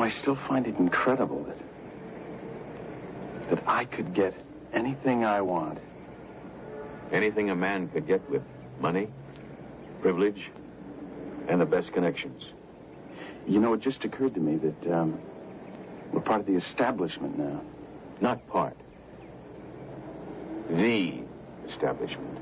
I still find it incredible that I could get anything I want. Anything a man could get with money, privilege, and the best connections. You know, it just occurred to me that we're part of the establishment now. Not part. The establishment.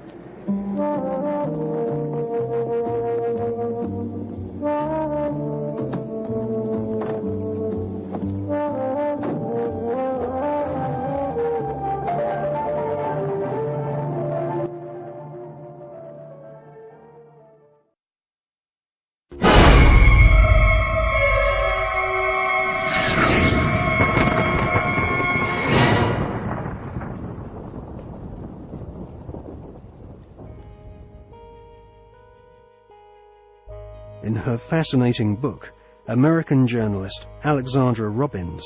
In her fascinating book, American journalist Alexandra Robbins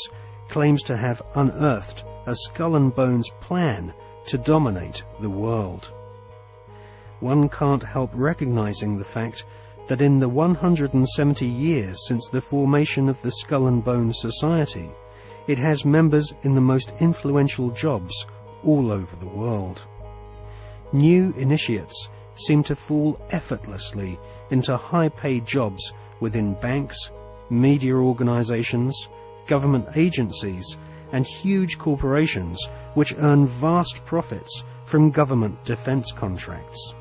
claims to have unearthed a skull and bones plan to dominate the world. One can't help recognizing the fact that in the 170 years since the formation of the Skull and Bones Society, it has members in the most influential jobs all over the world. New initiates seem to fall effortlessly into high-paid jobs within banks, media organizations, government agencies, and huge corporations which earn vast profits from government defense contracts.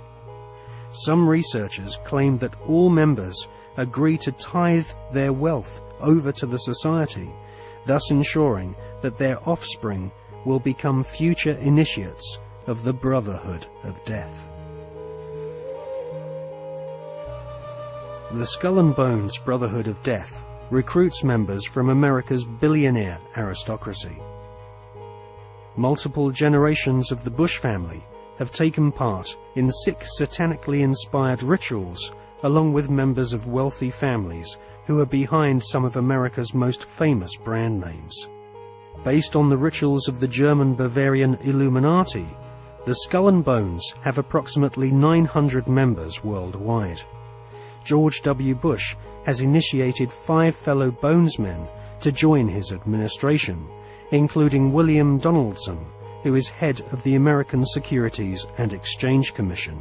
Some researchers claim that all members agree to tithe their wealth over to the society, thus ensuring that their offspring will become future initiates of the Brotherhood of Death. The Skull and Bones Brotherhood of Death recruits members from America's billionaire aristocracy. Multiple generations of the Bush family have taken part in 6 satanically inspired rituals, along with members of wealthy families who are behind some of America's most famous brand names. Based on the rituals of the German Bavarian Illuminati, the Skull and Bones have approximately 900 members worldwide. George W. Bush has initiated 5 fellow Bonesmen to join his administration, including William Donaldson, who is head of the American Securities and Exchange Commission.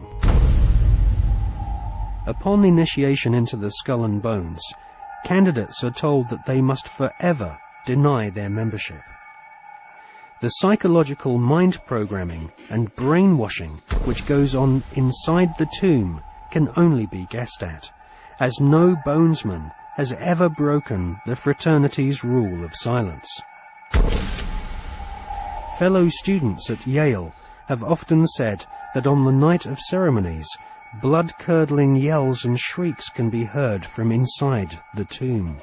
Upon initiation into the Skull and Bones, candidates are told that they must forever deny their membership. The psychological mind programming and brainwashing which goes on inside the tomb can only be guessed at, as no Bonesman has ever broken the fraternity's rule of silence. Fellow students at Yale have often said that on the night of ceremonies, blood-curdling yells and shrieks can be heard from inside the tomb.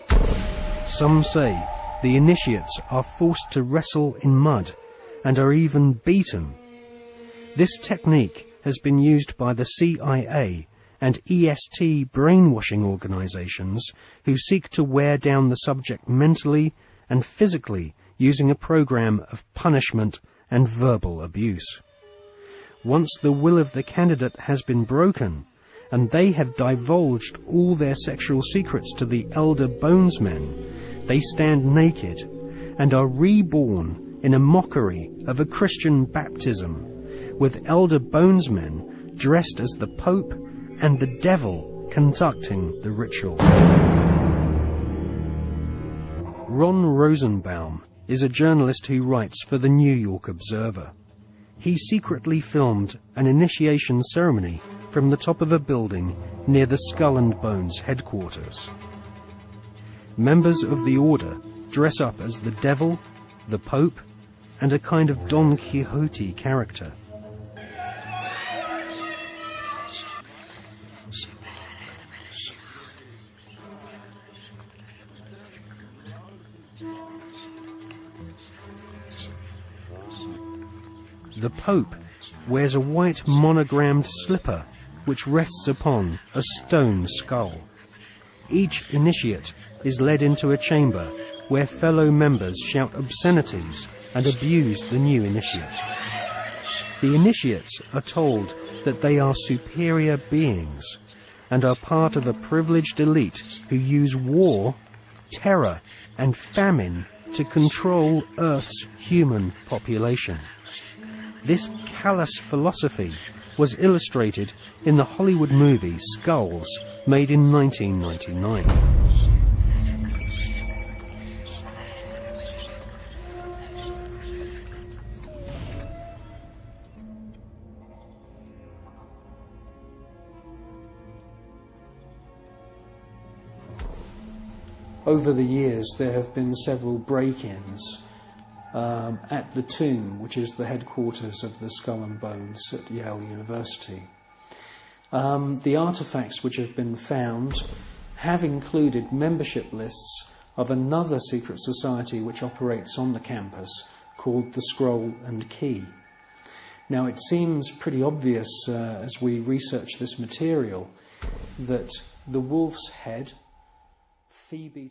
Some say the initiates are forced to wrestle in mud and are even beaten. This technique has been used by the CIA and EST brainwashing organizations who seek to wear down the subject mentally and physically using a program of punishment and verbal abuse. Once the will of the candidate has been broken, and they have divulged all their sexual secrets to the elder Bonesmen, they stand naked and are reborn in a mockery of a Christian baptism, with elder Bonesmen dressed as the Pope and the devil conducting the ritual. Ron Rosenbaum is a journalist who writes for the New York Observer. He secretly filmed an initiation ceremony from the top of a building near the Skull and Bones headquarters. Members of the order dress up as the devil, the Pope, and a kind of Don Quixote character. The Pope wears a white monogrammed slipper which rests upon a stone skull. Each initiate is led into a chamber where fellow members shout obscenities and abuse the new initiate. The initiates are told that they are superior beings and are part of a privileged elite who use war, terror, and famine to control Earth's human population. This callous philosophy was illustrated in the Hollywood movie Skulls, made in 1999. Over the years, there have been several break-ins at the tomb, which is the headquarters of the Skull and Bones at Yale University. The artefacts which have been found have included membership lists of another secret society which operates on the campus called the Scroll and Key. Now, it seems pretty obvious as we research this material that the wolf's head, Phoebe